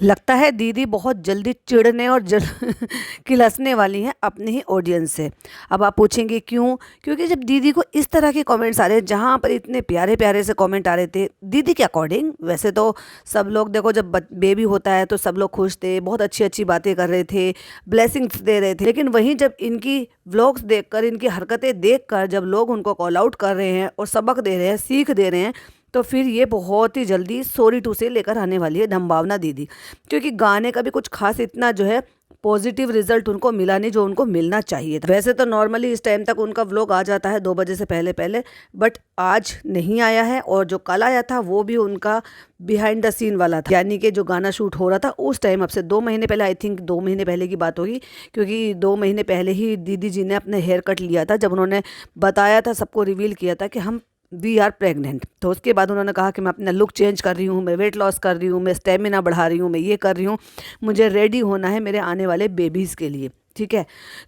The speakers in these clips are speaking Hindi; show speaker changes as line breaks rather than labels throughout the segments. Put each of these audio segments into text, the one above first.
लगता है दीदी बहुत जल्दी चिढ़ने और किलसने वाली हैं अपने ही ऑडियंस से। अब आप पूछेंगे क्यों? क्योंकि जब दीदी को इस तरह के कमेंट्स आ रहे हैं, जहाँ पर इतने प्यारे प्यारे से कमेंट आ रहे थे दीदी के अकॉर्डिंग, वैसे तो सब लोग देखो जब बेबी होता है तो सब लोग खुश थे, बहुत अच्छी अच्छी बातें कर रहे थे, ब्लेसिंग्स दे रहे थे। लेकिन वहीं जब इनकी व्लॉग्स देखकर, इनकी हरकतें देखकर जब लोग उनको कॉल आउट कर रहे हैं और सबक दे रहे हैं, सीख दे रहे हैं, तो फिर ये बहुत ही जल्दी सॉरी टू से लेकर आने वाली है धमभावना दीदी। क्योंकि गाने का भी कुछ खास इतना जो है पॉजिटिव रिजल्ट उनको मिला नहीं जो उनको मिलना चाहिए था। वैसे तो नॉर्मली इस टाइम तक उनका व्लॉग आ जाता है 2 बजे से पहले पहले, बट आज नहीं आया है। और जो कल आया था वो भी उनका बिहाइंड द सीन वाला था, यानी कि जो गाना शूट हो रहा था उस टाइम, अब से 2 महीने पहले, आई थिंक 2 महीने पहले की बात होगी। क्योंकि 2 महीने पहले ही दीदी जी ने अपने हेयर कट लिया था, जब उन्होंने बताया था, सबको रिवील किया था कि हम वी आर प्रेग्नेंट। तो उसके बाद उन्होंने कहा कि मैं अपना लुक चेंज कर रही हूँ, मैं वेट लॉस कर रही हूँ, मैं स्टेमिना बढ़ा रही हूँ, मैं ये कर रही हूँ, मुझे रेडी होना है मेरे आने वाले बेबीज़ के लिए। ठीक है,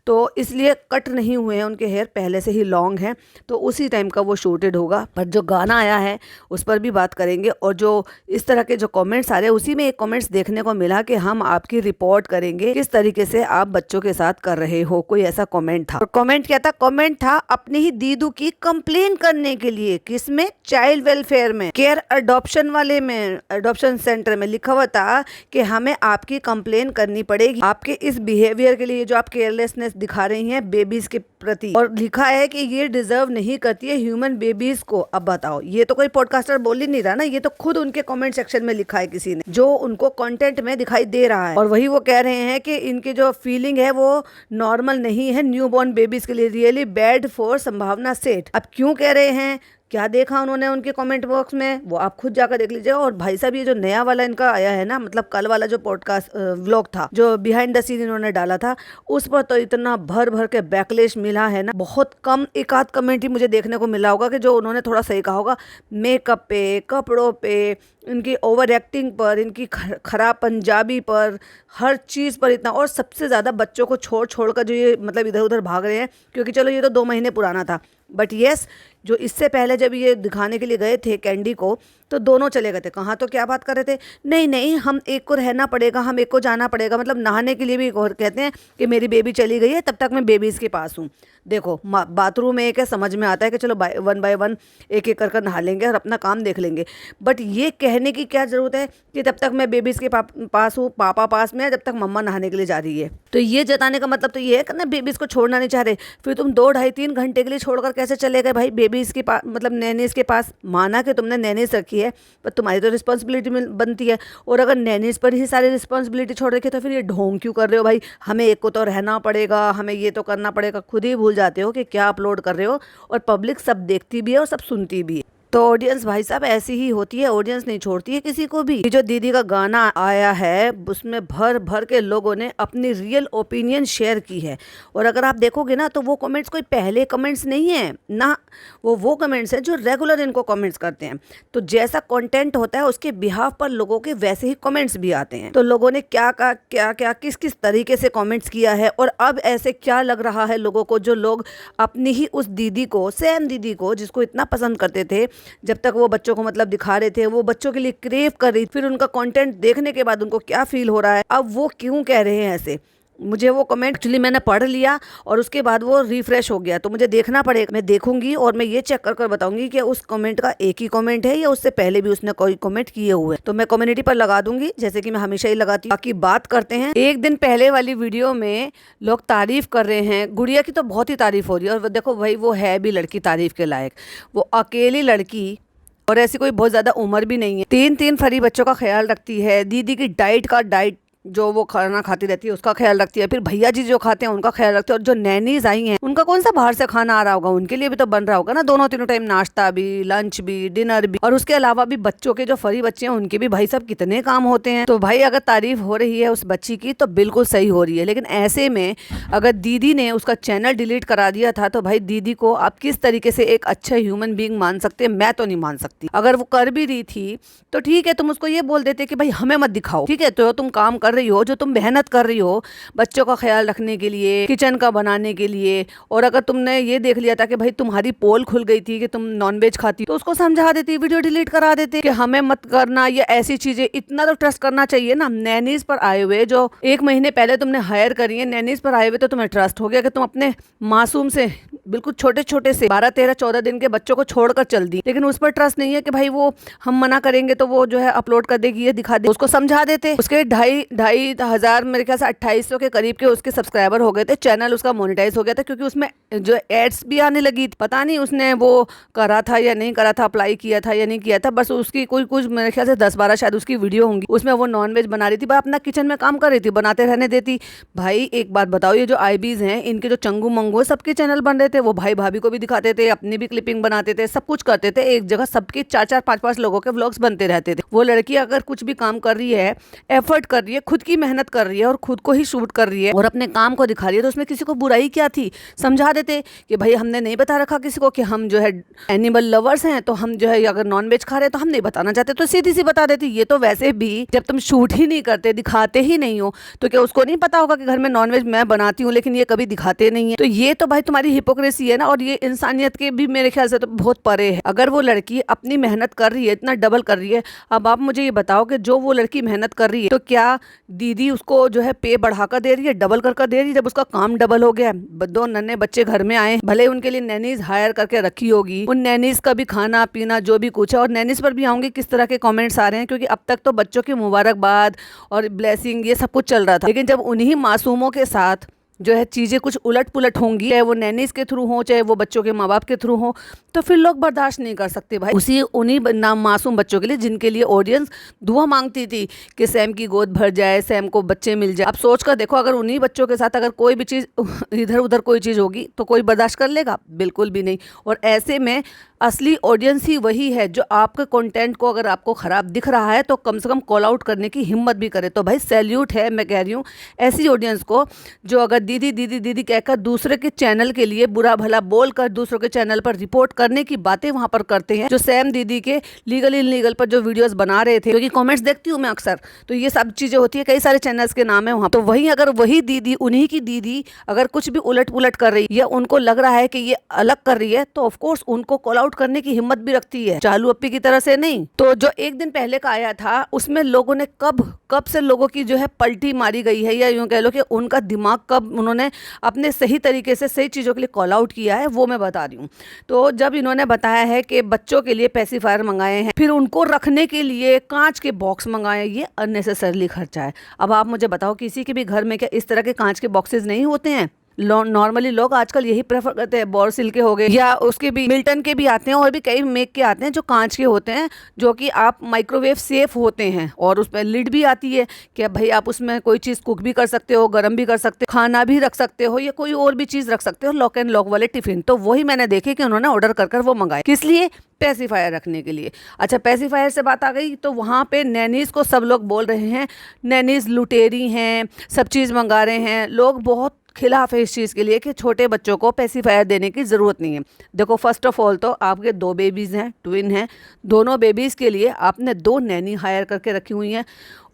तो इसलिए कट नहीं हुए हैं उनके हेयर, पहले से ही लॉन्ग हैं, तो उसी टाइम का वो शूटेड होगा। पर जो गाना आया है उस पर भी बात करेंगे। और जो इस तरह के जो कमेंट्स आ रहे हैं, उसी में एक कमेंट्स देखने को मिला कि हम आपकी रिपोर्ट करेंगे, किस तरीके से आप बच्चों के साथ कर रहे हो, कोई ऐसा कमेंट था। और कमेंट क्या था? कमेंट था अपनी ही दीदू की कंप्लेन करने के लिए। किसमें? चाइल्ड वेलफेयर में, केयर अडॉप्शन वाले में, अडॉप्शन सेंटर में लिखा हुआ था कि हमें आपकी कंप्लेन करनी पड़ेगी आपके इस बिहेवियर के लिए, जो आप केयरलेसनेस दिखा रही हैं बेबीज के प्रति। और लिखा है कि ये डिजर्व नहीं करती है ह्यूमन बेबीज को। अब बताओ, ये तो कोई पॉडकास्टर बोल ही नहीं रहा ना, ये तो खुद उनके कमेंट सेक्शन में लिखा है किसी ने, जो उनको कंटेंट में दिखाई दे रहा है। और वही वो कह रहे हैं कि इनकी जो फीलिंग है वो नॉर्मल नहीं है न्यूबॉर्न बेबीज के लिए, रियली बैड फॉर संभावना सेठ। अब क्यों कह रहे हैं, क्या देखा उन्होंने उनके कमेंट बॉक्स में, वो आप खुद जाकर देख लीजिए। और भाई साहब, ये जो नया वाला इनका आया है ना, मतलब कल वाला जो पॉडकास्ट व्लॉग था, जो बिहाइंड द सीन इन्होंने डाला था, उस पर तो इतना भर भर के बैकलेश मिला है ना। बहुत कम एक आध कमेंट ही मुझे देखने को मिला होगा कि जो उन्होंने थोड़ा सही कहा होगा। मेकअप पे, कपड़ों पे, इनकी ओवर एक्टिंग पर, इनकी खराब पंजाबी पर, हर चीज़ पर इतना। और सबसे ज़्यादा बच्चों को छोड़ छोड़ कर जो ये मतलब इधर उधर भाग रहे हैं, क्योंकि चलो ये तो 2 महीने पुराना था, बट येस, जो इससे पहले जब ये दिखाने के लिए गए थे कैंडी को, तो दोनों चले गए थे। कहाँ तो क्या बात कर रहे थे, नहीं नहीं हम एक को रहना पड़ेगा, हम एक को जाना पड़ेगा, मतलब नहाने के लिए भी और कहते हैं कि मेरी बेबी चली गई है, तब तक मैं बेबीज़ के पास हूँ। देखो बाथरूम में एक है, समझ में आता है कि चलो वन बाय वन एक एक कर नहा लेंगे और अपना काम देख लेंगे, बट ये कहने की क्या ज़रूरत है कि तब तक मैं बेबीज़ के पास हूँ, पापा पास में है, जब तक मम्मा नहाने के लिए जा रही है। तो ये जताने का मतलब तो ये है कि ना बेबीज़ को छोड़ना नहीं चाह रहे। फिर तुम 2 ढाई 3 घंटे के लिए छोड़कर कैसे चले गए भाई बेबीज़ के पास, मतलब नैनीज़ के पास? माना कि तुमने नैनीज़ रखी है, पर तुम्हारी तो रिस्पॉन्सिबिलिटी बनती है। और अगर नैनीज़ पर ही सारी रिस्पॉन्सिबिलिटी छोड़ रखी है, तो फिर ये ढोंग क्यों कर रहे हो भाई? हमें एक को तो रहना पड़ेगा, हमें ये तो करना पड़ेगा। खुद ही भूल जाते हो कि क्या अपलोड कर रहे हो, और पब्लिक सब देखती भी है और सब सुनती भी है। तो ऑडियंस भाई साहब ऐसी ही होती है, ऑडियंस नहीं छोड़ती है किसी को भी। ये जो दीदी का गाना आया है उसमें भर भर के लोगों ने अपनी रियल ओपिनियन शेयर की है। और अगर आप देखोगे ना, तो वो कमेंट्स कोई पहले कमेंट्स नहीं है ना, वो कमेंट्स हैं जो रेगुलर इनको कमेंट्स करते हैं। तो जैसा कंटेंट होता है उसके बिहाफ पर लोगों के वैसे ही कमेंट्स भी आते हैं। तो लोगों ने क्या कहा, क्या क्या किस किस तरीके से कमेंट्स किया है, और अब ऐसे क्या लग रहा है लोगों को, जो लोग अपनी ही उस दीदी को, सेम दीदी को, जिसको इतना पसंद करते थे, जब तक वो बच्चों को मतलब दिखा रहे थे, वो बच्चों के लिए क्रेव कर रही, फिर उनका कंटेंट देखने के बाद उनको क्या फील हो रहा है, अब वो क्यों कह रहे हैं ऐसे। मुझे वो कमेंट एक्चुअली मैंने पढ़ लिया और उसके बाद वो रिफ्रेश हो गया, तो मुझे देखना पड़ेगा। मैं देखूंगी और मैं ये चेक कर कर बताऊंगी कि उस कमेंट का एक ही कमेंट है या उससे पहले भी उसने कोई कमेंट किए हुए, तो मैं कम्युनिटी पर लगा दूंगी, जैसे कि मैं हमेशा ही लगाती हूँ। बाकी बात करते हैं, एक दिन पहले वाली वीडियो में लोग तारीफ कर रहे हैं, गुड़िया की तो बहुत ही तारीफ हो रही है। और देखो भाई, वो है भी लड़की तारीफ के लायक, वो अकेली लड़की, और ऐसी कोई बहुत ज़्यादा उम्र भी नहीं है, 3 फरी बच्चों का ख्याल रखती है। दीदी की डाइट जो वो खाना खाती रहती है उसका ख्याल रखती है, फिर भैया जी जो खाते हैं उनका ख्याल रखते हैं, और जो नैनीज आई हैं उनका कौन सा बाहर से खाना आ रहा होगा, उनके लिए भी तो बन रहा होगा ना, दोनों तीनों टाइम नाश्ता भी, लंच भी, डिनर भी। और उसके अलावा भी बच्चों के जो फरी बच्चे हैं उनके भी भाई साहब कितने काम होते हैं। तो भाई अगर तारीफ हो रही है उस बच्ची की तो बिल्कुल सही हो रही है, लेकिन ऐसे में अगर दीदी ने उसका चैनल डिलीट करा दिया था, तो भाई दीदी को आप किस तरीके से एक अच्छा ह्यूमन बींग मान सकते हैं? मैं तो नहीं मान सकती। अगर वो कर भी रही थी तो ठीक है, तुम उसको ये बोल देते कि भाई हमें मत दिखाओ, ठीक है, तो तुम काम कर कर रही हो, जो तुम मेहनत कर रही हो बच्चों का ख्याल रखने के लिए, किचन का बनाने के लिए, और अगर तुमने ये देख लिया था कि भाई तुम्हारी पोल खुल गई थी कि तुम नॉनवेज खाती, तो उसको समझा देती, वीडियो डिलीट करा देती कि हमें मत करना ये ऐसी चीजें। इतना तो ट्रस्ट करना चाहिए ना। नैनीज पर आए हुए जो 1 महीने पहले तुमने हायर करी है, नैनीज पर आए हुए तो तुम्हें ट्रस्ट हो गया कि तुम अपने मासूम से, बिल्कुल छोटे छोटे से 12, 13, 14 दिन के बच्चों को छोड़कर चल दी, लेकिन उस पर ट्रस्ट नहीं है कि भाई वो हम मना करेंगे तो वो जो है अपलोड कर देगी, ये दिखा दे। उसको समझा देते। उसके 2,500 मेरे ख्याल से 2800 के करीब के उसके सब्सक्राइबर हो गए थे, चैनल उसका मोनेटाइज हो गया था, क्योंकि उसमें जो एड्स भी आने लगी। पता नहीं उसने वो करा था या नहीं करा था, अप्लाई किया था या नहीं किया था, बस उसकी कोई कुछ मेरे ख्याल से 10-12 शायद उसकी वीडियो होंगी, उसमें वो नॉनवेज बना रही थी, पर अपना किचन में काम कर रही थी, बनाते रहने देती। भाई एक बात बताओ, ये जो आईबीज हैं इनके जो चंगू मंगू सबके चैनल बन रहे थे, वो भाई भाभी को भी दिखाते थे, अपनी भी क्लिपिंग बनाते थे, सब कुछ करते थे एक जगह, सबके 4-4, 5-5 लोगों के व्लॉग्स बनते रहते थे। वो लड़की अगर कुछ भी काम कर रही है, एफर्ट कर रही है, खुद की मेहनत कर रही है और खुद को ही शूट कर रही है और अपने काम को दिखा रही है, तो उसमें किसी को बुराई क्या थी? समझा देते कि भाई हमने नहीं बता रखा किसी को कि हम जो है एनिमल लवर्स हैं, तो हम जो है अगर नॉनवेज खा रहे हैं तो हम नहीं बताना चाहते, तो सीधी सी बता देती। ये तो वैसे भी जब तुम शूट ही नहीं करते, दिखाते ही नहीं हो, तो क्या उसको नहीं पता होगा कि घर में नॉनवेज मैं बनाती हूँ लेकिन ये कभी दिखाते नहीं है? तो ये तो भाई तुम्हारी हिपोक्रेसी है ना, और ये इंसानियत के भी मेरे ख्याल से तो बहुत परे है। अगर वो लड़की अपनी मेहनत कर रही है, इतना डबल कर रही है, अब आप मुझे ये बताओ कि जो वो लड़की मेहनत कर रही है, तो क्या दीदी उसको जो है पे बढ़ाकर दे रही है, डबल कर दे रही है? जब उसका काम डबल हो गया, 2 नन्हे बच्चे घर में आए, भले उनके लिए नैनीज हायर करके रखी होगी, उन नैनीज का भी खाना पीना जो भी कुछ है, और नैनीज पर भी आऊंगी किस तरह के कमेंट्स आ रहे हैं, क्योंकि अब तक तो बच्चों की मुबारकबाद और ब्लेसिंग ये सब कुछ चल रहा था, लेकिन जब उन्हीं मासूमों के साथ जो है चीज़ें कुछ उलट पुलट होंगी, चाहे वो नैनीज के थ्रू हो, चाहे वो बच्चों के माँ बाप के थ्रू हो, तो फिर लोग बर्दाश्त नहीं कर सकते भाई। उन्हीं नाम मासूम बच्चों के लिए जिनके लिए ऑडियंस दुआ मांगती थी कि सैम की गोद भर जाए, सैम को बच्चे मिल जाए। अब सोच कर देखो, अगर उन्हीं बच्चों के साथ अगर कोई भी चीज़ इधर उधर कोई चीज़ होगी तो कोई बर्दाश्त कर लेगा? बिल्कुल भी नहीं। और ऐसे में असली ऑडियंस ही वही है जो आपके कंटेंट को अगर आपको ख़राब दिख रहा है तो कम से कम कॉल आउट करने की हिम्मत भी करे। तो भाई सैल्यूट है, मैं कह रही हूँ ऐसी ऑडियंस को जो अगर दीदी दीदी दीदी कहकर दूसरे के चैनल के लिए बुरा भला बोलकर दूसरों के चैनल पर रिपोर्ट करने की बातें वहाँ पर करते हैं, जो सैम दीदी के लीगल इनलीगल पर जो वीडियोस बना रहे थे, क्योंकि कमेंट्स देखती हूँ मैं अक्सर, तो ये सब चीज़ें होती है, कई सारे चैनल्स के नाम है वहाँ। तो वहीं अगर वही दीदी, उन्हीं की दीदी अगर कुछ भी उलट पुलट कर रही है या उनको लग रहा है कि ये अलग कर रही है, तो ऑफकोर्स उनको कॉल आउट करने की हिम्मत भी रखती है, चालू अप्पी की तरह से नहीं। तो जो एक दिन पहले का आया था उसमें लोगों ने कब से लोगों की जो है पलटी मारी गई है, या यूँ कह लो कि उनका दिमाग कब उन्होंने अपने सही तरीके से सही चीज़ों के लिए कॉल आउट किया है, वो मैं बता रही हूँ। तो जब इन्होंने बताया है कि बच्चों के लिए पेसिफायर मंगाए हैं, फिर उनको रखने के लिए कांच के बॉक्स मंगाए, ये अननेसेसरली खर्चा है। अब आप मुझे बताओ, किसी के भी घर में क्या इस तरह के कांच के बॉक्सेस नहीं होते हैं? नॉर्मली लोग आजकल यही प्रेफर करते हैं, बोरोसिल के हो गए या उसके भी मिल्टन के भी आते हैं, और भी कई मेक के आते हैं जो कांच के होते हैं, जो कि आप माइक्रोवेव सेफ होते हैं, और उसमें लिड भी आती है कि भाई आप उसमें कोई चीज़ कुक भी कर सकते हो, गर्म भी कर सकते हो, खाना भी रख सकते हो, या कोई और भी चीज़ रख सकते हो, लॉक एंड लॉक वाले टिफिन। तो वही मैंने देखे कि उन्होंने ऑर्डर कर वो मंगाए, किस लिए? पेसिफायर रखने के लिए। अच्छा, पेसिफायर से बात आ गई तो वहाँ पे नैनीज को सब लोग बोल रहे हैं नैनीज लुटेरी हैं, सब चीज़ मंगा रहे हैं, लोग बहुत खिलाफ है इस चीज़ के लिए कि छोटे बच्चों को पेसिफायर देने की ज़रूरत नहीं है। देखो, फर्स्ट ऑफ ऑल तो आपके 2 बेबीज़ हैं, ट्विन हैं, दोनों बेबीज़ के लिए आपने 2 नैनी हायर करके रखी हुई हैं,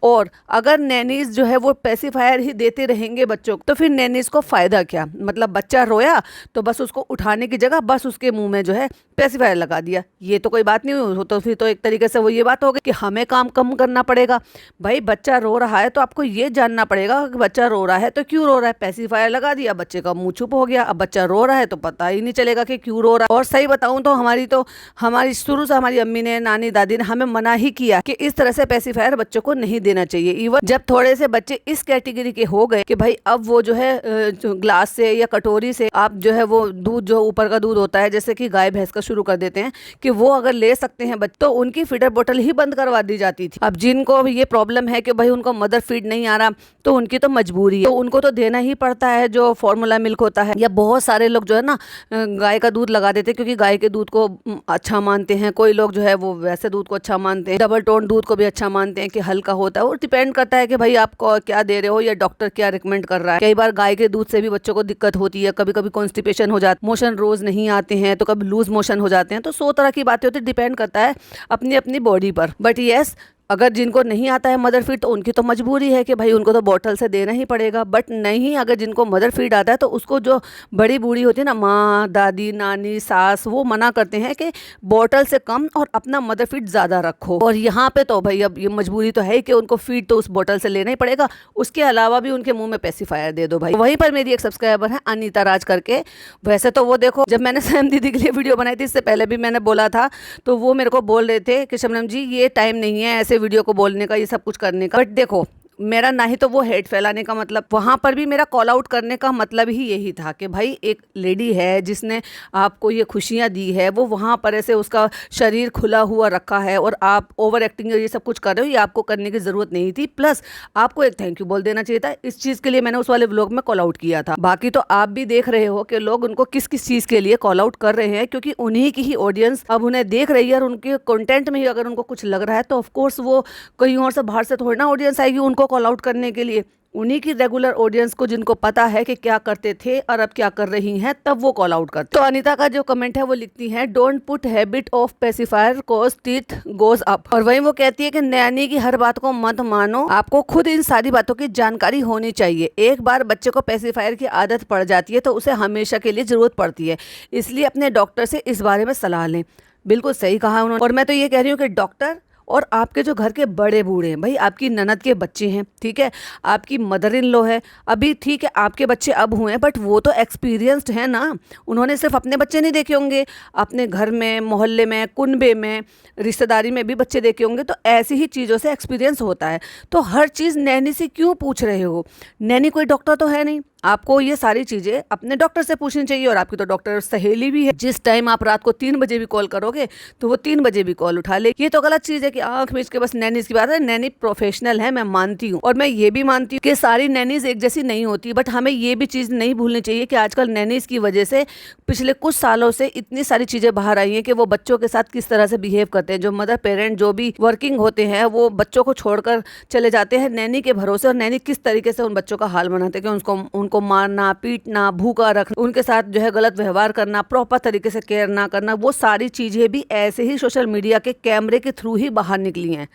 और अगर नैनीज जो है वो पेसिफायर ही देते रहेंगे बच्चों को, तो फिर नैनीज को फ़ायदा क्या? मतलब बच्चा रोया तो बस उसको उठाने की जगह बस उसके मुंह में जो है पेसिफायर लगा दिया, ये तो कोई बात नहीं हुई। तो फिर तो एक तरीके से वो ये बात हो गई कि हमें काम कम करना पड़ेगा। भाई बच्चा रो रहा है तो आपको ये जानना पड़ेगा कि बच्चा रो रहा है तो क्यों रो रहा है, पेसिफायर लगा दिया, बच्चे का मुँह चुप हो गया। अब बच्चा रो रहा है तो पता ही नहीं चलेगा कि क्यों रो रहा है। और सही बताऊँ तो हमारी शुरू से हमारी अम्मी ने, नानी दादी ने हमें मना ही किया कि इस तरह से पेसिफायर बच्चों को नहीं देना चाहिए। इवन जब थोड़े से बच्चे इस कैटेगरी के हो गए कि भाई अब वो जो है ग्लास से या कटोरी से आप जो है वो दूध, जो ऊपर का दूध होता है जैसे कि गाय भैंस का शुरू कर देते हैं कि वो अगर ले सकते हैं बच्चे, तो उनकी फीडर बोतल ही बंद करवा दी जाती थी। अब जिनको ये प्रॉब्लम है कि भाई उनको मदर फीड नहीं आ रहा, तो उनकी तो मजबूरी है, तो उनको तो देना ही पड़ता है जो फॉर्मूला मिल्क होता है। या बहुत सारे लोग जो है ना गाय का दूध लगा देते हैं, क्योंकि गाय के दूध को अच्छा मानते हैं। कोई लोग जो है वो वैसे दूध को अच्छा मानते हैं, डबल टोन दूध को भी अच्छा मानते हैं कि हल्का होता है। और डिपेंड करता है कि भाई आपको क्या दे रहे हो या डॉक्टर क्या रिकमेंड कर रहा है। कई बार गाय के दूध से भी बच्चों को दिक्कत होती है, कभी कभी कॉन्स्टिपेशन हो जाता है, मोशन रोज नहीं आते हैं, तो कभी लूज मोशन हो जाते हैं। तो 100 तरह की बातें होती है, डिपेंड करता है अपनी अपनी बॉडी पर। बट यस, अगर जिनको नहीं आता है मदर फीड तो उनकी तो मजबूरी है कि भाई उनको तो बॉटल से देना ही पड़ेगा। बट नहीं, अगर जिनको मदर फीड आता है तो उसको जो बड़ी बूढ़ी होती है ना, माँ, दादी, नानी, सास, वो मना करते हैं कि बॉटल से कम और अपना मदर फीड ज़्यादा रखो। और यहाँ पे तो भाई अब ये मजबूरी तो है कि उनको फीड तो उस बॉटल से लेना ही पड़ेगा, उसके अलावा भी उनके मुंह में पेसिफायर दे दो भाई। वहीं पर मेरी एक सब्सक्राइबर है अनीता राज करके, वैसे तो वो देखो जब मैंने सैम दीदी के लिए वीडियो बनाई थी, इससे पहले भी मैंने बोला था, तो वो मेरे को बोल रहे थे कि शबनम जी ये टाइम नहीं है ऐसे वीडियो को बोलने का, ये सब कुछ करने का। बट देखो, मेरा ना ही तो वो हेट फैलाने का मतलब, वहाँ पर भी मेरा कॉल आउट करने का मतलब ही यही था कि भाई एक लेडी है जिसने आपको ये खुशियाँ दी है, वो वहाँ पर ऐसे उसका शरीर खुला हुआ रखा है और आप ओवर एक्टिंग ये सब कुछ कर रहे हो, ये आपको करने की ज़रूरत नहीं थी। प्लस आपको एक थैंक यू बोल देना चाहिए था, इस चीज़ के लिए मैंने उस वाले व्लॉग में कॉल आउट किया था। बाकी तो आप भी देख रहे हो कि लोग उनको किस किस चीज़ के लिए कॉल आउट कर रहे हैं, क्योंकि उन्हीं की ही ऑडियंस अब उन्हें देख रही है और उनके कंटेंट में ही अगर उनको कुछ लग रहा है तो ऑफकोर्स वो कहीं और से बाहर से थोड़ी ना ऑडियंस आएगी उनको कॉल आउट करने के लिए। उन्हीं की रेगुलर ऑडियंस को, जिनको पता है कि क्या करते थे और अब क्या कर रही हैं, तब वो कॉल आउट करते। तो अनीता का जो कमेंट है वो लिखती हैं, don't put habit of pacifier cause teeth goes up. और वहीं वो कहती है कि नैनी की हर बात को मत मानो, आपको खुद इन सारी बातों की जानकारी होनी चाहिए। एक बार बच्चे को पेसिफायर की आदत पड़ जाती है तो उसे हमेशा के लिए जरूरत पड़ती है, इसलिए अपने डॉक्टर से इस बारे में सलाह लें। बिल्कुल सही कहा उन्होंने। और मैं तो ये कह रही हूँ कि डॉक्टर और आपके जो घर के बड़े बूढ़े हैं, भाई आपकी ननद के बच्चे हैं, ठीक है, आपकी मदर इन लॉ है, अभी ठीक है आपके बच्चे अब हुए हैं, बट वो तो एक्सपीरियंस्ड है ना, उन्होंने सिर्फ अपने बच्चे नहीं देखे होंगे, अपने घर में, मोहल्ले में, कुनबे में, रिश्तेदारी में भी बच्चे देखे होंगे, तो ऐसी ही चीज़ों से एक्सपीरियंस होता है। तो हर चीज़ नैनी से क्यों पूछ रहे हो? नैनी कोई डॉक्टर तो है नहीं, आपको ये सारी चीज़ें अपने डॉक्टर से पूछनी चाहिए। और आपकी तो डॉक्टर सहेली भी है, जिस टाइम आप रात को 3 बजे भी कॉल करोगे तो वो 3 बजे भी कॉल उठा ले। ये तो गलत चीज़ है कि आंख मीच के बस नैनीज की बात है। नैनी प्रोफेशनल है, मैं मानती हूँ, और मैं ये भी मानती हूँ कि सारी नैनीज एक जैसी नहीं होती। बट हमें ये भी चीज़ नहीं भूलनी चाहिए कि आजकल नैनीज की वजह से पिछले कुछ सालों से इतनी सारी चीज़ें बाहर आई हैं कि वो बच्चों के साथ किस तरह से बिहेव करते हैं। जो मदर पेरेंट जो भी वर्किंग होते हैं वो बच्चों को छोड़कर चले जाते हैं नैनी के भरोसे, और नैनी किस तरीके से उन बच्चों का हाल बनाते हैं कि उनको मारना, पीटना, भूखा रखना, उनके साथ जो है गलत व्यवहार करना, प्रॉपर तरीके से केयर ना करना, वो सारी चीज़ें भी ऐसे ही सोशल मीडिया के कैमरे के थ्रू ही बाहर निकली हैं।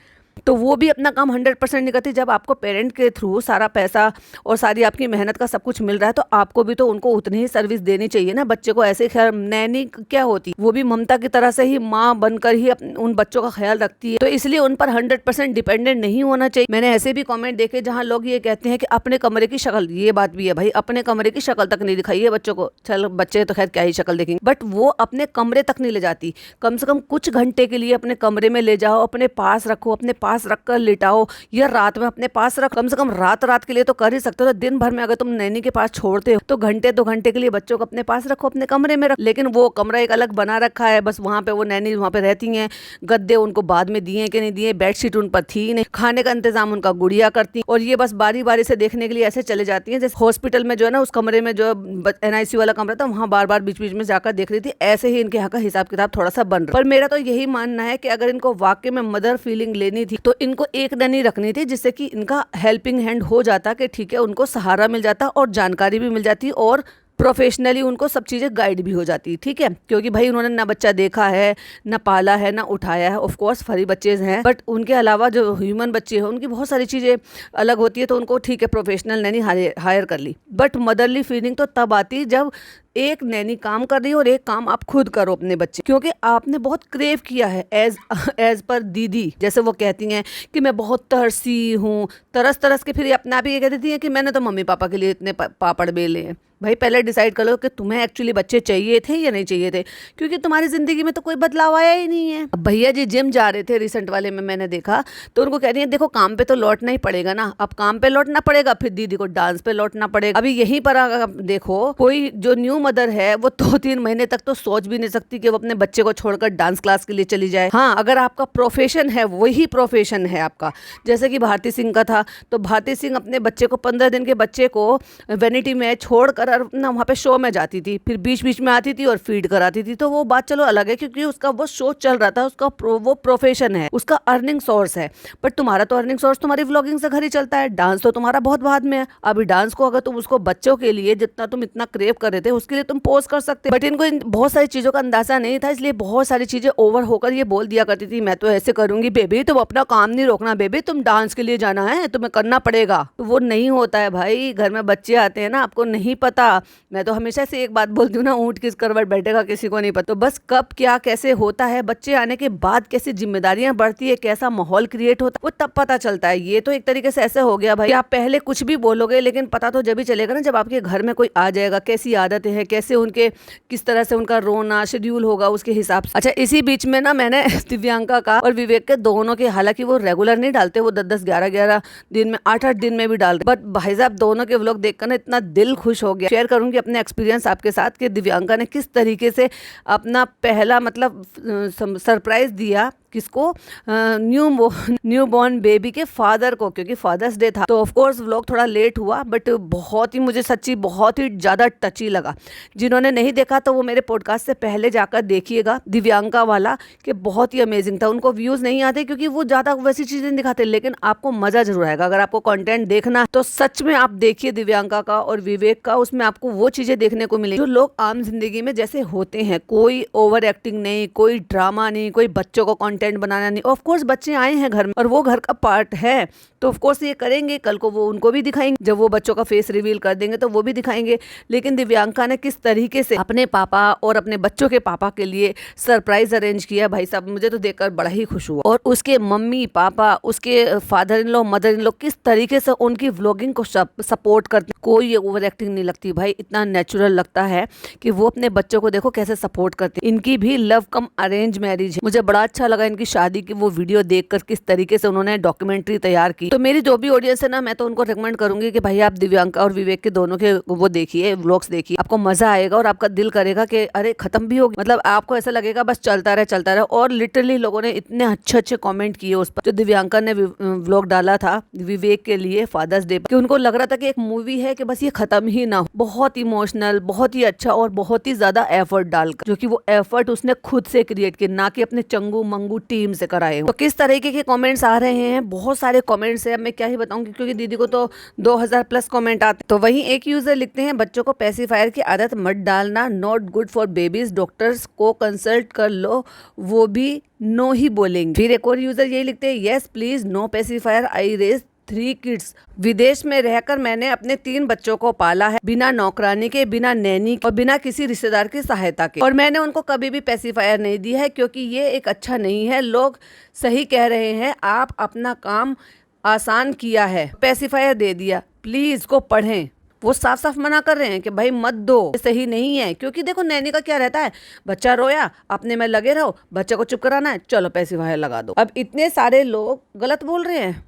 तो वो भी अपना काम 100% नहीं करती। जब आपको पेरेंट के थ्रू सारा पैसा और सारी आपकी मेहनत का सब कुछ मिल रहा है तो आपको भी तो उनको उतनी ही सर्विस देनी चाहिए ना बच्चे को। ऐसे ख्याल नैनी क्या होती, वो भी ममता की तरह से ही माँ बनकर ही उन बच्चों का ख्याल रखती है, तो इसलिए उन पर 100% डिपेंडेंट नहीं होना चाहिए। मैंने ऐसे भी कॉमेंट देखे जहाँ लोग ये कहते हैं कि अपने कमरे की शक्ल, ये बात भी है भाई, अपने कमरे की शक्ल तक नहीं दिखाई है बच्चों को। चल बच्चे तो खैर क्या ही शक्ल देखेंगे, बट वो अपने कमरे तक नहीं ले जाती। कम से कम कुछ घंटे के लिए अपने कमरे में ले जाओ, अपने पास रखो, अपने पास रखकर लिटाओ, या रात में अपने पास रख, कम से कम रात के लिए तो कर ही सकते हो। तो दिन भर में अगर तुम नैनी के पास छोड़ते हो तो घंटे 2 घंटे के लिए बच्चों को अपने पास रखो, अपने कमरे में रख। लेकिन वो कमरा एक अलग बना रखा है, बस वहाँ पे वो नैनी वहाँ पे रहती हैं। गद्दे उनको बाद में दिए कि नहीं दिए, बेडशीट उन पर थी नहीं, खाने का इंतजाम उनका गुड़िया करती, और ये बस बारी बारी से देखने के लिए ऐसे चले जाती हैं। जैसे हॉस्पिटल में जो है ना, उस कमरे में जो NICU वाला कमरा था, वहाँ बार बार बीच बीच में जाकर देख रही थी। ऐसे ही इनके यहाँ का हिसाब किताब थोड़ा सा बन रहा। पर मेरा तो यही मानना है कि अगर इनको वाकई में मदर फीलिंग लेनी थी तो इनको एक नैनी रखनी थी, जिससे कि इनका हेल्पिंग हैंड हो जाता, कि ठीक है उनको सहारा मिल जाता और जानकारी भी मिल जाती और प्रोफेशनली उनको सब चीज़ें गाइड भी हो जाती, ठीक है। क्योंकि भाई उन्होंने ना बच्चा देखा है, ना पाला है, ना उठाया है। ऑफ कोर्स फरी बच्चे हैं, बट उनके अलावा जो ह्यूमन बच्चे हैं उनकी बहुत सारी चीज़ें अलग होती है, तो उनको ठीक है प्रोफेशनल नैनी हायर कर ली। बट मदरली फीलिंग तो तब आती जब एक नैनी काम कर रही है और एक काम आप खुद करो अपने बच्चे, क्योंकि आपने बहुत क्रेव किया है एज पर दीदी। जैसे वो कहती हैं कि मैं बहुत तरसी हूँ, तरस के फिर अपने आप ही ये कह देती हैं कि मैंने तो मम्मी पापा के लिए इतने पापड़ बेले हैं। भाई पहले डिसाइड कर लो कि तुम्हें एक्चुअली बच्चे चाहिए थे या नहीं चाहिए थे, क्योंकि तुम्हारी ज़िंदगी में तो कोई बदलाव आया ही नहीं है। अब भैया जी जिम जा रहे थे रिसेंट वाले में, मैंने देखा, तो उनको कह रही है देखो काम पे तो लौटना ही पड़ेगा ना, अब काम पे लौटना पड़ेगा, फिर दीदी को डांस पे लौटना पड़ेगा। अभी यहीं पर अगर देखो, कोई जो न्यू मदर है वो 2-3 महीने तक तो सोच भी नहीं सकती कि वो अपने बच्चे को छोड़कर डांस क्लास के लिए चली जाए। हाँ, अगर आपका प्रोफेशन है, वही प्रोफेशन है आपका, जैसे कि भारती सिंह का था, तो भारती सिंह अपने बच्चे को 15 दिन के बच्चे को वेनिटी में छोड़कर ना वहाँ पे शो में जाती थी, फिर बीच बीच में आती थी और फीड कराती थी। तो वो बात चलो अलग है, क्योंकि उसका वो शो चल रहा था, उसका वो प्रोफेशन है, उसका अर्निंग सोर्स है। बट तुम्हारा तो अर्निंग सोर्स तुम्हारी व्लॉगिंग से घर ही चलता है, डांस तो तुम्हारा बहुत बाद में है। अभी डांस को अगर तुम उसको बच्चों के लिए जितना तुम इतना क्रेव कर रहे थे, उसके के लिए तुम पोज कर सकते, बट इनको बहुत सारी चीजों का अंदाजा नहीं था, इसलिए बहुत सारी चीजें ओवर होकर ये बोल दिया करती थी, मैं तो ऐसे करूंगी बेबी, तुम अपना काम नहीं रोकना बेबी, तुम डांस के लिए जाना है, तुम्हें करना पड़ेगा। तो वो नहीं होता है भाई, घर में बच्चे आते हैं ना, आपको नहीं पता। मैं तो हमेशा से एक बात बोलती हूँ ना, ऊँट किस करवट बैठेगा किसी को नहीं पता। तो बस कब क्या कैसे होता है, बच्चे आने के बाद कैसी जिम्मेदारियां बढ़ती है, कैसा माहौल क्रिएट होता है, वो तब पता चलता है। ये तो एक तरीके से ऐसे हो गया भाई, आप पहले कुछ भी बोलोगे लेकिन पता तो जब भी चलेगा ना जब आपके घर में कोई आ जाएगा, कैसी आदतें हैं, कैसे उनके किस तरह से उनका रोना शेड्यूल होगा उसके हिसाब से। अच्छा, इसी बीच में ना मैंने दिव्यांका का और विवेक के दोनों के, हालांकि वो रेगुलर नहीं डालते, वो 10-10 11-11 दिन में 8-8 दिन में भी डालते, बट भाई साहब दोनों के व्लॉग देखकर ना इतना दिल खुश हो गया। शेयर करूंगी अपने एक्सपीरियंस आपके साथ कि दिव्यांका ने किस तरीके से अपना पहला मतलब सरप्राइज दिया किसको, न्यू बॉर्न बेबी के फादर को, क्योंकि फादर्स डे था। तो ऑफ कोर्स व्लॉग थोड़ा लेट हुआ, बट बहुत ही मुझे सच्ची बहुत ही ज़्यादा टची लगा। जिन्होंने नहीं देखा तो वो मेरे पॉडकास्ट से पहले जाकर देखिएगा, दिव्यांका वाला, कि बहुत ही अमेजिंग था। उनको व्यूज़ नहीं आते क्योंकि वो ज़्यादा वैसी चीज़ें नहीं दिखाते, लेकिन आपको मज़ा जरूर आएगा। अगर आपको कंटेंट देखना है तो सच में आप देखिए दिव्यांका का और विवेक का, उसमें आपको वो चीज़ें देखने को मिलेगी जो लोग आम जिंदगी में जैसे होते हैं। कोई ओवर एक्टिंग नहीं, कोई ड्रामा नहीं, कोई बच्चों को कंटेंट बनाना नहीं। ऑफ कोर्स बच्चे आए हैं घर में और वो घर का पार्ट है, तो ऑफ कोर्स ये करेंगे, कल को वो उनको भी दिखाएंगे, जब वो बच्चों का फेस रिवील कर देंगे तो वो भी दिखाएंगे। लेकिन दिव्यांका ने किस तरीके से अपने पापा और अपने बच्चों के पापा के लिए सरप्राइज अरेंज किया, भाई साहब मुझे तो देखकर बड़ा ही खुश हुआ। और उसके मम्मी पापा, उसके father in law mother in law किस तरीके से उनकी व्लॉगिंग को सपोर्ट करते, कोई ओवर एक्टिंग नहीं लगती भाई, इतना नेचुरल लगता है कि वो अपने बच्चों को देखो कैसे सपोर्ट करते हैं। इनकी भी लव कम अरेंज मैरिज है, मुझे बड़ा अच्छा लगा इनकी शादी की वो वीडियो देखकर, किस तरीके से उन्होंने डॉक्यूमेंट्री तैयार की। तो मेरी जो भी ऑडियंस है ना, मैं तो उनको रिकमेंड करूंगी कि भाई आप दिव्यांका और विवेक के दोनों के वो देखिए, व्लॉग्स देखिए, आपको मजा आएगा और आपका दिल करेगा कि अरे खत्म भी होगी, मतलब आपको ऐसा लगेगा बस चलता रहे। और लिटरली लोगों ने इतने अच्छे कमेंट किए उस पर, जो दिव्यांका ने व्लॉग डाला था विवेक के लिए फादर्स डे, कि उनको लग रहा था कि एक मूवी है कि बस ये खत्म ही ना हो। बहुत इमोशनल, बहुत ही अच्छा और बहुत ही ज्यादा एफर्ट डालकर, जो कि वो एफर्ट उसने खुद से क्रिएट किया, ना कि अपने चंगू मंगू टीम से कराए हो। तो किस तरीके के कमेंट्स आ रहे हैं, बहुत सारे कमेंट्स है, अब मैं क्या ही बताऊंगी क्योंकि दीदी को तो 2000 प्लस कमेंट आते। तो वहीं एक यूजर लिखते हैं, बच्चों को पेसिफायर की आदत मत डालना, not good for babies, doctors को कंसल्ट कर लो, वो भी नो ही बोलेंगे। फिर एक और यूजर यही लिखते हैं, yes please no pacifier, I raise 3 kids. विदेश में रहकर मैंने अपने 3 बच्चों को पाला है, बिना नौकरानी के, बिना नैनी और बिना किसी रिश्तेदार की सहायता के, और मैंने उनको कभी भी पेसिफायर नहीं दी है क्योंकि ये एक अच्छा नहीं है। लोग सही कह रहे हैं, आप अपना काम आसान किया है, पेसिफायर दे दिया, प्लीज को पढ़ें। वो साफ साफ मना कर रहे हैं कि भाई मत दो, सही नहीं है। क्योंकि देखो नैनी का क्या रहता है, बच्चा रोया अपने में लगे रहो, बच्चे को चुप कराना है, चलो पेसिफायर लगा दो। अब इतने सारे लोग गलत बोल रहे हैं।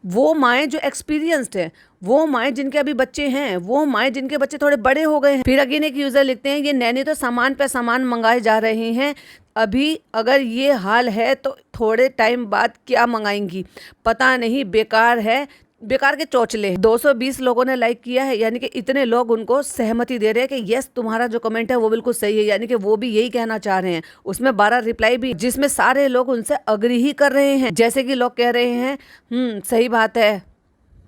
वो माएँ जो एक्सपीरियंस्ड है, वो माएँ जिनके अभी बच्चे हैं, वो माएँ जिनके बच्चे थोड़े बड़े हो गए हैं। फिर अगेन एक यूजर लिखते हैं, ये नैनी तो सामान पे सामान मंगाए जा रहे हैं, अभी अगर ये हाल है तो थोड़े टाइम बाद क्या मंगाएंगी, पता नहीं, बेकार है, बेकार के चौचले। 220 लोगों ने लाइक किया है, यानी कि इतने लोग उनको सहमति दे रहे हैं कि यस तुम्हारा जो कमेंट है वो बिल्कुल सही है, यानी कि वो भी यही कहना चाह रहे हैं। उसमें 12 रिप्लाई भी, जिसमें सारे लोग उनसे अग्री ही कर रहे हैं। जैसे कि लोग कह रहे हैं सही बात है,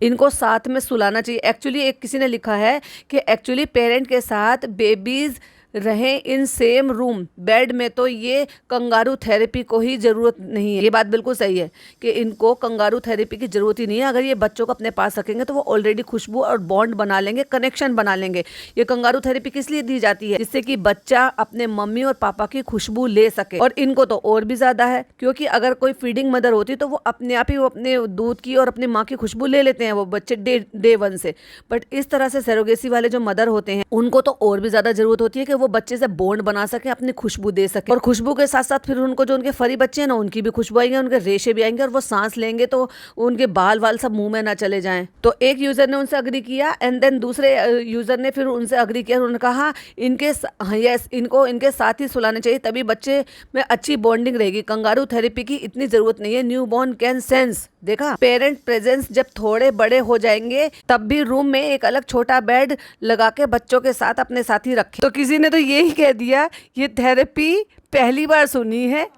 इनको साथ में सुलाना चाहिए। एक्चुअली एक किसी ने लिखा है कि एक्चुअली पेरेंट के साथ बेबीज रहें इन सेम रूम बेड में, तो ये कंगारू थेरेपी को ही ज़रूरत नहीं है। ये बात बिल्कुल सही है कि इनको कंगारू थेरेपी की ज़रूरत ही नहीं है। अगर ये बच्चों को अपने पास रखेंगे तो वो ऑलरेडी खुशबू और बॉन्ड बना लेंगे, कनेक्शन बना लेंगे। ये कंगारू थेरेपी किस लिए दी जाती है, जिससे कि बच्चा अपने मम्मी और पापा की खुशबू ले सके। और इनको तो और भी ज़्यादा है, क्योंकि अगर कोई फीडिंग मदर होती तो वो अपने आप ही वो अपने दूध की और अपनी माँ की खुशबू ले लेते हैं वो बच्चे डे 1 से। बट इस तरह से सरोगेसी वाले जो मदर होते हैं उनको तो और भी ज़्यादा ज़रूरत होती है कि वो बच्चे से बॉन्ड बना सके, अपनी खुशबू दे सके। और खुशबू के साथ साथ फिर उनको जो उनके फरी बच्चे हैं ना, उनकी भी खुशबू आएंगे, उनके रेशे भी आएंगे, और वो सांस लेंगे तो उनके बाल वाल सब मुंह में ना चले जाएं। तो एक यूजर ने उनसे अग्री किया, एंड देन दूसरे यूजर ने फिर उनसे अग्री किया। उन्होंने कहा इनको इनके साथ ही सुलाने चाहिए, तभी बच्चे में अच्छी बॉन्डिंग रहेगी। कंगारू थेरेपी की इतनी जरूरत नहीं है, न्यू बॉर्न कैन सेंस। देखा, पेरेंट प्रेजेंस जब थोड़े बड़े हो जाएंगे तब भी रूम में एक अलग छोटा बेड लगा के बच्चों के साथ अपने साथ ही रखें। तो किसी ने तो यही कह दिया, ये थेरेपी पहली बार सुनी है,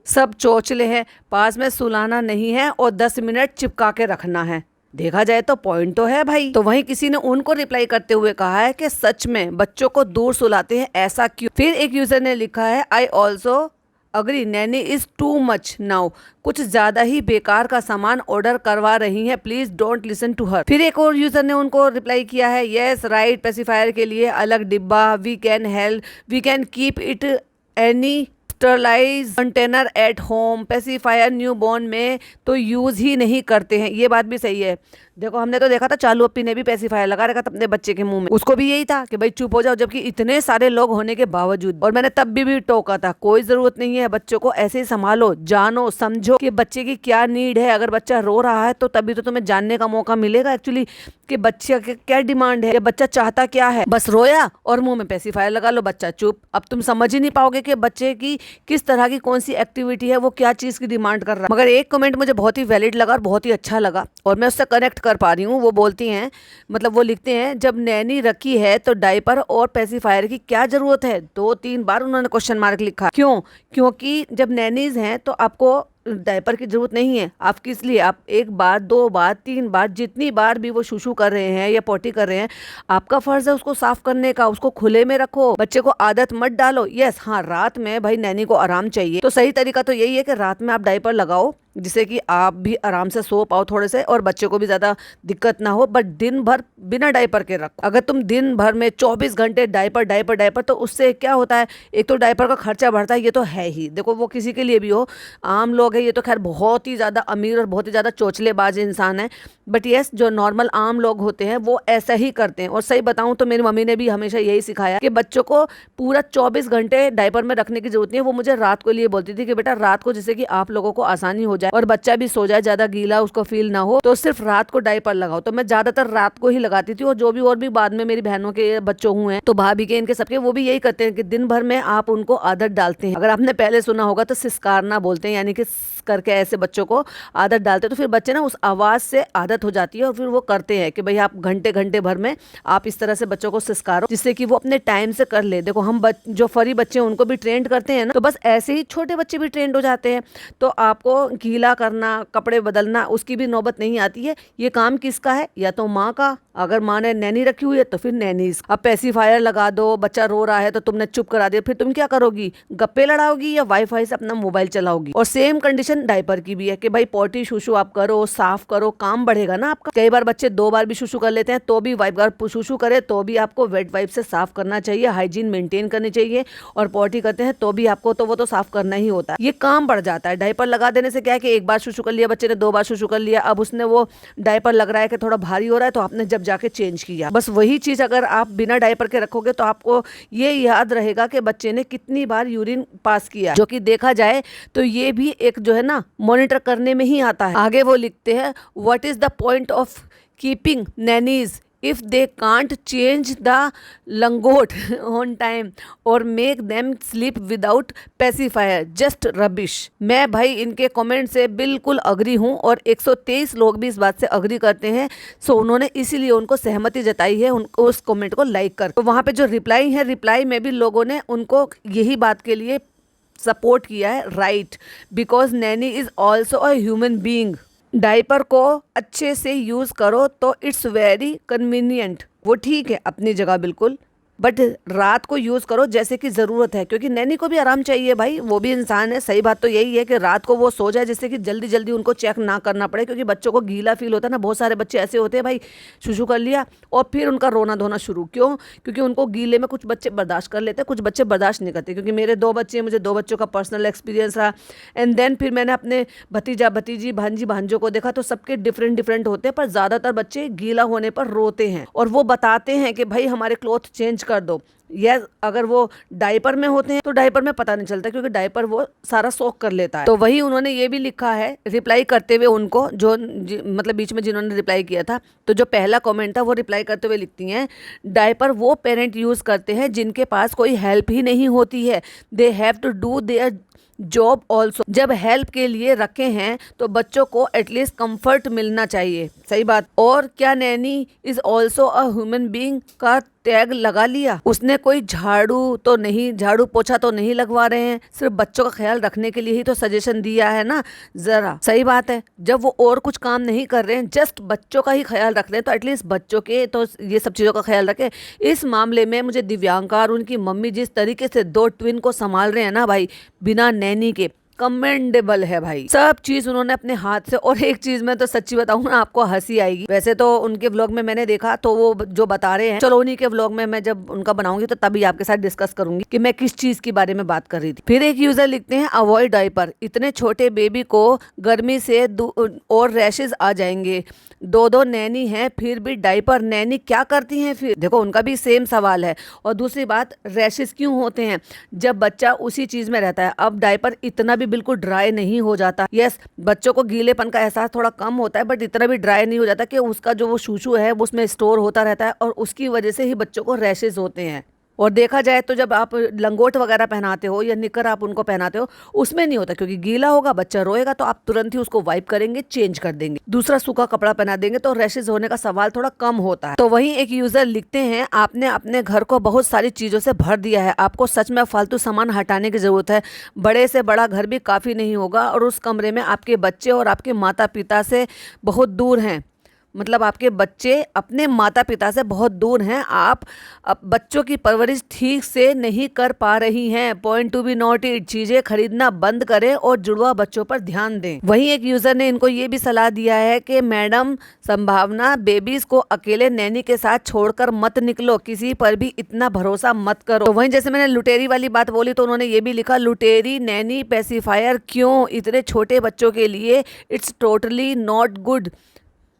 सब चोचले हैं, पास में सुलाना नहीं है और 10 मिनट चिपका के रखना है। देखा जाए तो पॉइंट तो है भाई। तो वहीं किसी ने उनको रिप्लाई करते हुए कहा है कि सच में बच्चों को दूर सुलाते हैं, ऐसा क्यों। फिर एक यूजर ने लिखा है I also agree Naini is too much now, कुछ ज्यादा ही बेकार का सामान ऑर्डर करवा रही है, please don't listen to her. फिर एक और यूजर ने उनको रिप्लाई किया है यस राइट, पेसिफायर के लिए अलग डिब्बा, we can help, we can keep it any sterilise container at home, pacifier newborn में तो यूज ही नहीं करते हैं। ये बात भी सही है। देखो हमने तो देखा था चालू अप्पी ने भी पेसिफायर लगा रखा था अपने बच्चे के मुंह में, उसको भी यही था कि भाई चुप हो जाओ, जबकि इतने सारे लोग होने के बावजूद। और मैंने तब भी टोका था कोई जरूरत नहीं है, बच्चों को ऐसे ही संभालो, जानो समझो कि बच्चे की क्या नीड है। अगर बच्चा रो रहा है तो तभी तो तुम्हें जानने का मौका मिलेगा एक्चुअली कि बच्चे की क्या डिमांड है, बच्चा चाहता क्या है। बस रोया और मुंह में पेसिफायर लगा लो, बच्चा चुप। अब तुम समझ ही नहीं पाओगे कि बच्चे की किस तरह की कौन सी एक्टिविटी है, वो क्या चीज की डिमांड कर रहा है। मगर एक कमेंट मुझे बहुत ही वैलिड लगा और बहुत ही अच्छा लगा और मैं उससे कनेक्ट कर पा रही हूँ। वो बोलती हैं, मतलब वो लिखते हैं जब नैनी रखी है तो डायपर और पेसिफायर की क्या जरूरत है। 2-3 बार उन्होंने क्वेश्चन मार्क लिखा। क्यों? क्योंकि जब नैनीज हैं तो आपको डायपर की जरूरत नहीं है। आप किस लिए, आप 1 बार 2 बार 3 बार जितनी बार भी वो शुशु कर रहे हैं या पोटी कर रहे हैं, आपका फर्ज है उसको साफ करने का। उसको खुले में रखो, बच्चे को आदत मत डालो। यस हाँ, रात में भाई नैनी को आराम चाहिए, तो सही तरीका तो यही है कि रात में आप डायपर लगाओ जिससे कि आप भी आराम से सो पाओ थोड़े से और बच्चे को भी ज्यादा दिक्कत ना हो। बट दिन भर बिना डायपर के रखो। अगर तुम दिन भर में 24 घंटे डायपर डायपर डायपर, तो उससे क्या होता है, एक तो डायपर का खर्चा बढ़ता है, ये तो है ही। देखो वो किसी के लिए भी हो, आम लोग है ये तो खैर बहुत ही ज्यादा अमीर और बहुत ही ज्यादा चोचलेबाज इंसान है, बट यस जो नॉर्मल आम लोग होते हैं वो ऐसा ही करते हैं। और सही बताऊं तो मेरी मम्मी ने भी हमेशा यही सिखाया कि बच्चों को पूरा 24 घंटे डायपर में रखने की जरूरत नहीं है। वो मुझे रात को लिए बोलती थी कि बेटा रात को जिससे कि आप लोगों को आसानी हो जाए और बच्चा भी सो जाए, ज्यादा गीला उसको फील ना हो, तो सिर्फ रात को डायपर लगाओ। तो मैं ज्यादातर रात को ही लगाती थी। और जो भी और भी बाद में मेरी बहनों के बच्चों हुए हैं, तो भाभी के, इनके सबके, वो भी यही करते हैं कि दिन भर में आप उनको आदत डालते हैं। अगर आपने पहले सुना होगा तो सिस्कारना बोलते हैं, यानी कि करके ऐसे बच्चों को आदत डालते हैं, तो फिर बच्चे ना उस आवाज से आदत हो जाती है और फिर वो करते हैं कि भाई आप घंटे घंटे भर में आप इस तरह से बच्चों को सिस्कारो जिससे कि वो अपने टाइम से कर ले। देखो हम जो फरी बच्चे हैं उनको भी ट्रेंड करते हैं ना, तो बस ऐसे ही छोटे बच्चे भी ट्रेंड हो जाते हैं। तो आपको गीला करना, कपड़े बदलना, उसकी भी नौबत नहीं आती है। ये काम किसका है? या तो माँ का, अगर माँ ने नैनी रखी हुई है तो फिर नैनी। अब पेसिफायर लगा दो, बच्चा रो रहा है तो तुमने चुप करा दिया, फिर तुम क्या करोगी? गप्पे लड़ाओगी या वाईफाई से अपना मोबाइल चलाओगी? और सेम कंडीशन डायपर की भी है कि भाई पोटी शुशु आप करो, साफ करो, काम बढ़ेगा ना आपका। कई बार बच्चे 2 बार भी शुशु कर लेते हैं तो भी वाइप अगर शुशु करे तो भी आपको वेट वाइप से साफ करना चाहिए, हाइजीन मेंटेन करनी चाहिए। और पोटी करते हैं तो भी आपको तो वो तो साफ करना ही होता है। ये काम बढ़ जाता है। डायपर लगा देने से क्या है कि 1 बार शुशु कर लिया बच्चे ने, 2 बार शुशु कर लिया, अब उसने वो डायपर लग रहा है कि थोड़ा भारी हो रहा है तो आपने जब जाके चेंज किया। बस वही चीज अगर आप बिना डायपर के रखोगे तो आपको ये याद रहेगा कि बच्चे ने कितनी बार यूरिन पास किया, जो कि देखा जाए तो ये भी एक जो है ना मॉनिटर करने में ही आता है। आगे वो लिखते हैं what is the point of keeping nannies if they can't change the langot on time or make them sleep without pacifier, just rubbish। मैं भाई इनके कमेंट से बिल्कुल अग्री हूँ और 123 लोग भी इस बात से अग्री करते हैं। सो उन्होंने इसीलिए उनको सहमति जताई है उनको उस कमेंट को लाइक कर। तो वहाँ पे जो रिप्लाई है, रिप्लाई में भी लोगों ने उनको यही बात के लिए सपोर्ट किया है, right, because Naini is also a human being. Diaper को अच्छे से यूज करो तो इट्स वेरी कन्वीनियंट। वो ठीक है अपनी जगह बिल्कुल, बट रात को यूज करो जैसे कि जरूरत है, क्योंकि नैनी को भी आराम चाहिए भाई, वो भी इंसान है। सही बात तो यही है कि रात को वो सो जाए जिससे कि जल्दी जल्दी उनको चेक ना करना पड़े, क्योंकि बच्चों को गीला फील होता है ना। बहुत सारे बच्चे ऐसे होते हैं भाई, शुशु कर लिया और फिर उनका रोना धोना शुरू। क्यों? क्योंकि उनको गीले में कुछ बच्चे बर्दाश्त कर लेते हैं, कुछ बच्चे बर्दाश्त नहीं करते। क्योंकि मेरे 2 बच्चे, मुझे 2 बच्चों का पर्सनल एक्सपीरियंस रहा। एंड देन फिर मैंने अपने भतीजा भतीजी भांजी भांजों को देखा तो सबके डिफरेंट डिफरेंट होते हैं, पर ज्यादातर बच्चे गीला होने पर रोते हैं और वो बताते हैं कि भाई हमारे क्लॉथ चेंज कर दो। या अगर वो डायपर में होते हैं तो डायपर में पता नहीं चलता, क्योंकि डायपर वो सारा सोख कर लेता है। तो वही उन्होंने ये भी लिखा है रिप्लाई करते हुए उनको, जो मतलब बीच में जिन्होंने रिप्लाई किया था, तो जो पहला कमेंट था वो रिप्लाई करते हुए लिखती हैं डायपर वो पेरेंट यूज करते हैं जिनके पास कोई हेल्प ही नहीं होती है, they have to do their job also. जब हेल्प के लिए रखे हैं तो बच्चों को एटलीस्ट कंफर्ट मिलना चाहिए। सही बात। और क्या Naini is also a human being का टैग लगा लिया? उसने उसमें कोई झाड़ू पोछा तो नहीं लगवा रहे हैं, सिर्फ बच्चों का ख्याल रखने के लिए ही तो सजेशन दिया है ना। जरा सही बात है, जब वो और कुछ काम नहीं कर रहे हैं, जस्ट बच्चों का ही ख्याल रख रहे हैं, तो एटलीस्ट बच्चों के तो ये सब चीज़ों का ख्याल रखें। इस मामले में मुझे दिव्यांका और उनकी मम्मी जिस तरीके से 2 ट्विन को संभाल रहे हैं ना भाई, बिना नैनी के, कमेंडेबल है भाई। सब चीज उन्होंने अपने हाथ से। और एक चीज मैं तो सच्ची बताऊं ना, आपको हंसी आएगी। वैसे तो उनके व्लॉग में मैंने देखा, तो वो जो बता रहे हैं, चलो उन्हीं के व्लॉग में मैं जब उनका बनाऊंगी तो तभी आपके साथ डिस्कस करूंगी कि मैं किस चीज के बारे में बात कर रही थी। फिर एक यूजर लिखते हैं, अवॉइड डायपर, इतने छोटे बेबी को गर्मी से और रैशेज आ जाएंगे। 2 नैनी हैं फिर भी डायपर, नैनी क्या करती हैं फिर? देखो उनका भी सेम सवाल है। और दूसरी बात, रैशेज क्यों होते हैं? जब बच्चा उसी चीज में रहता है। अब डायपर इतना भी बिल्कुल ड्राई नहीं हो जाता। यस, बच्चों को गीलेपन का एहसास थोड़ा कम होता है, बट इतना भी ड्राई नहीं हो जाता कि उसका जो वो शूशू है वो उसमें स्टोर होता रहता है, और उसकी वजह से ही बच्चों को रैशेज होते हैं। और देखा जाए तो जब आप लंगोट वगैरह पहनाते हो या निकर आप उनको पहनाते हो, उसमें नहीं होता, क्योंकि गीला होगा, बच्चा रोएगा तो आप तुरंत ही उसको वाइप करेंगे, चेंज कर देंगे, दूसरा सूखा कपड़ा पहना देंगे, तो रैशेज होने का सवाल थोड़ा कम होता है। तो वहीं एक यूजर लिखते हैं, आपने अपने घर को बहुत सारी चीजों से भर दिया है, आपको सच में फालतू सामान हटाने की जरूरत है। बड़े से बड़ा घर भी काफी नहीं होगा, और उस कमरे में आपके बच्चे और आपके माता पिता से बहुत दूर हैं। मतलब आपके बच्चे अपने माता पिता से बहुत दूर हैं, आप बच्चों की परवरिश ठीक से नहीं कर पा रही हैं। पॉइंट टू बी नोटेड, चीजें खरीदना बंद करें और जुड़वा बच्चों पर ध्यान दें। वहीं एक यूजर ने इनको ये भी सलाह दिया है कि मैडम संभावना, बेबीज को अकेले नैनी के साथ छोड़कर मत निकलो, किसी पर भी इतना भरोसा मत करो। तो वहीं जैसे मैंने लुटेरी वाली बात बोली, तो उन्होंने ये भी लिखा, लुटेरी नैनी पेसिफायर क्यों इतने छोटे बच्चों के लिए? It's totally not good.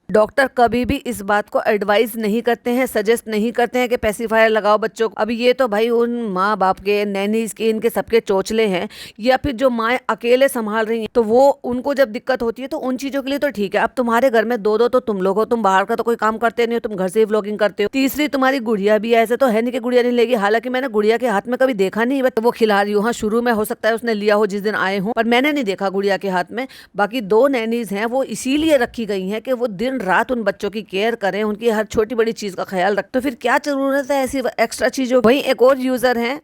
Doctor कभी भी इस बात को एडवाइस नहीं करते हैं, सजेस्ट नहीं करते हैं कि पेसिफायर लगाओ बच्चों को। अभी ये तो भाई उन माँ बाप के, नैनीज के, इनके सबके चोचले हैं, या फिर जो माएँ अकेले संभाल रही हैं, तो वो उनको जब दिक्कत होती है तो उन चीज़ों के लिए तो ठीक है। अब तुम्हारे घर में 2 तो तुम लोग हो, तुम बाहर का तो कोई काम करते नहीं हो, तुम घर से ही व्लॉगिंग करते हो। तीसरी तुम्हारी गुड़िया भी है, ऐसे तो है नहीं कि गुड़िया नहीं लेगी। हालांकि मैंने गुड़िया के हाथ में कभी देखा नहीं, बट वो खिला रही हूँ। हाँ, शुरू में हो सकता है उसने लिया हो जिस दिन आए हो, पर मैंने नहीं देखा गुड़िया के हाथ में। बाकी 2 नैनीज हैं, वो इसीलिए रखी गई हैं कि वो दिन रात उन बच्चों की केयर करें, उनकी हर छोटी बड़ी चीज का ख्याल रखें। तो फिर क्या जरूरत है ऐसी एक्स्ट्रा चीजों। वहीं एक और यूजर हैं,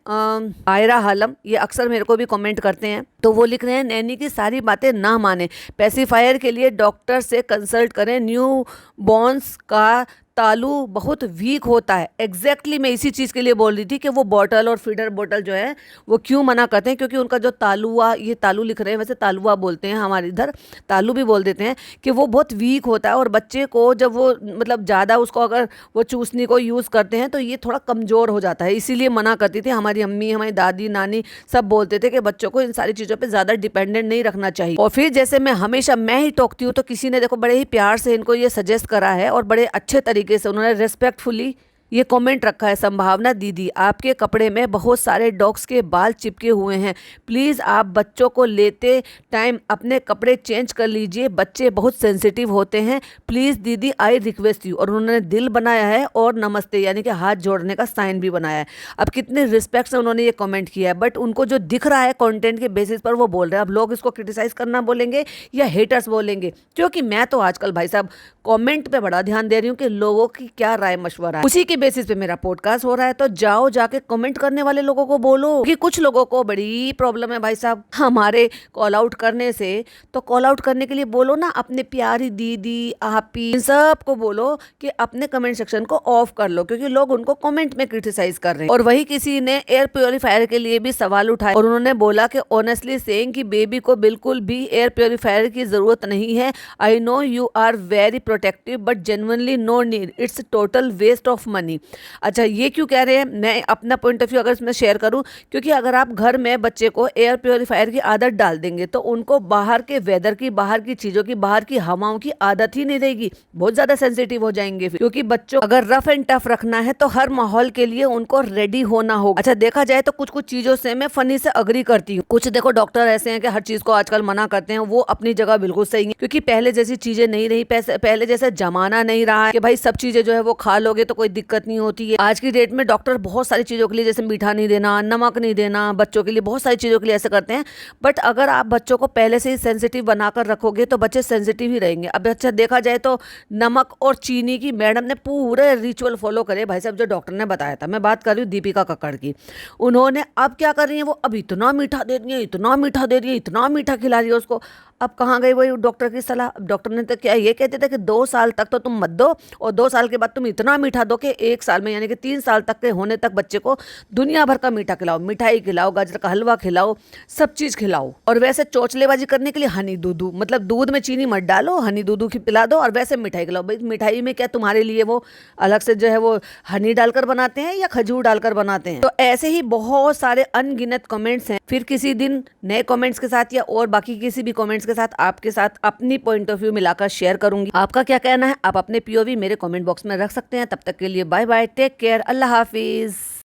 आयरा हालम, ये अक्सर मेरे को भी कमेंट करते हैं, तो वो लिख रहे हैं, नैनी की सारी बातें ना माने, पेसिफायर के लिए डॉक्टर से कंसल्ट करें, न्यू बॉर्न्स का तालू बहुत वीक होता है। एग्जैक्टली मैं इसी चीज़ के लिए बोल रही थी कि वो बॉटल और फीडर बॉटल जो है वो क्यों मना करते हैं, क्योंकि उनका जो तालुआ, ये तालू लिख रहे हैं, वैसे तालुआ बोलते हैं, हमारे इधर तालू भी बोल देते हैं, कि वो बहुत वीक होता है, और बच्चे को जब वो मतलब ज़्यादा उसको अगर वो चूसनी को यूज़ करते हैं तो ये थोड़ा कमज़ोर हो जाता है, इसीलिए मना करती थी। हमारी अम्मी, हमारी दादी, नानी सब बोलते थे कि बच्चों को इन सारी चीज़ों पर ज़्यादा डिपेंडेंट नहीं रखना चाहिए। और फिर जैसे मैं ही टोकती हूँ, तो किसी ने देखो बड़े ही प्यार से इनको ये सजेस्ट करा है, और बड़े अच्छे तरीके से उन्होंने रेस्पेक्टफुली ये कमेंट रखा है, संभावना दीदी, आपके कपड़े में बहुत सारे डॉग्स के बाल चिपके हुए हैं, प्लीज़ आप बच्चों को लेते टाइम अपने कपड़े चेंज कर लीजिए, बच्चे बहुत सेंसिटिव होते हैं, प्लीज़ दीदी, आई रिक्वेस्ट यू। और उन्होंने दिल बनाया है और नमस्ते यानी कि हाथ जोड़ने का साइन भी बनाया है। अब कितने रिस्पेक्ट से उन्होंने ये कमेंट किया है, बट उनको जो दिख रहा है कंटेंट के बेसिस पर वो बोल रहे हैं। अब लोग इसको क्रिटिसाइज करना बोलेंगे या हेटर्स बोलेंगे, क्योंकि मैं तो आजकल भाई साहब कमेंट पे बड़ा ध्यान दे रही हूँ कि लोगों की क्या राय मशवरा है, उसी के बेसिस पे मेरा पॉडकास्ट हो रहा है। तो जाओ जाके कमेंट करने वाले लोगों को बोलो, कि कुछ लोगों को बड़ी प्रॉब्लम है भाई साहब हमारे कॉल आउट करने से। तो कॉल आउट करने के लिए बोलो ना अपने प्यारी दीदी, आपी, इन सब को बोलो कि अपने कमेंट सेक्शन को ऑफ कर लो, क्योंकि लोग उनको कमेंट में क्रिटिसाइज कर रहे हैं। और वही किसी ने एयर प्योरीफायर के लिए भी सवाल उठाया, और उन्होंने बोला कि ऑनेस्टली सेइंग कि बेबी को बिल्कुल भी एयर प्योरीफायर की जरूरत नहीं है। I know you are very protective, but genuinely no need, it's total waste of money. अच्छा, ये क्यों कह रहे हैं? मैं अपना पॉइंट ऑफ व्यू अगर इसमें शेयर करूं, क्योंकि अगर आप घर में बच्चे को एयर प्योरीफायर की आदत डाल देंगे तो उनको बाहर के वेदर की, बाहर की चीज़ों की, बाहर की हवाओं की आदत ही नहीं रहेगी, बहुत ज़्यादा सेंसिटिव हो जाएंगे फिर। क्योंकि बच्चों अगर रफ एंड टफ रखना है तो हर माहौल के लिए उनको रेडी होना होगा। अच्छा, देखा जाए तो कुछ कुछ चीज़ों से मैं फनी से अग्री करती हूँ। कुछ देखो डॉक्टर ऐसे हैं कि हर चीज़ को आजकल मना करते हैं, वो अपनी जगह बिल्कुल सही है, क्योंकि पहले जैसी चीज़ें नहीं रही, पहले जैसा जमाना नहीं रहा है कि भाई सब चीज़ें जो है वो खा लोगे तो कोई दिक्कत जरूरत नहीं होती है। आज की डेट में डॉक्टर बहुत सारी चीज़ों के लिए, जैसे मीठा नहीं देना, नमक नहीं देना, बच्चों के लिए बहुत सारी चीज़ों के लिए ऐसे करते हैं। बट अगर आप बच्चों को पहले से ही सेंसिटिव बनाकर रखोगे तो बच्चे सेंसिटिव ही रहेंगे। अब अच्छा देखा जाए तो नमक और चीनी की मैडम ने पूरे रिचुअल फॉलो करे भाई साहब, जो डॉक्टर ने बताया था। मैं बात कर रही हूँ दीपिका कक्कड़ की। उन्होंने अब क्या कर रही है, वो अब इतना मीठा दे रही है, इतना मीठा दे रही है, इतना मीठा खिला रही है उसको। अब कहाँ गई वही डॉक्टर की सलाह। डॉक्टर ने तो क्या ये कहते थे कि 2 साल तक तो तुम मत दो, और 2 साल के बाद तुम इतना मीठा दो कि 1 साल में यानी कि 3 साल तक के होने तक बच्चे को दुनिया भर का मीठा खिलाओ, मिठाई खिलाओ, गाजर का हलवा खिलाओ, सब चीज़ खिलाओ। और वैसे चोचलेबाजी करने के लिए हनी दूधू, मतलब दूध में चीनी मत डालो, हनी दूधू पिला दो, और वैसे मिठाई खिलाओ। भाई मिठाई में क्या तुम्हारे लिए वो अलग से जो है वो हनी डालकर बनाते हैं या खजूर डालकर बनाते हैं? तो ऐसे ही बहुत सारे अनगिनत कमेंट्स हैं। फिर किसी दिन नए कमेंट्स के साथ या और बाकी किसी भी कमेंट्स के साथ आपके साथ अपनी पॉइंट ऑफ व्यू मिलाकर शेयर करूंगी। आपका क्या कहना है, आप अपने पीओवी मेरे कमेंट बॉक्स में रख सकते हैं। तब तक के लिए बाय बाय, टेक केयर, अल्लाह हाफिज।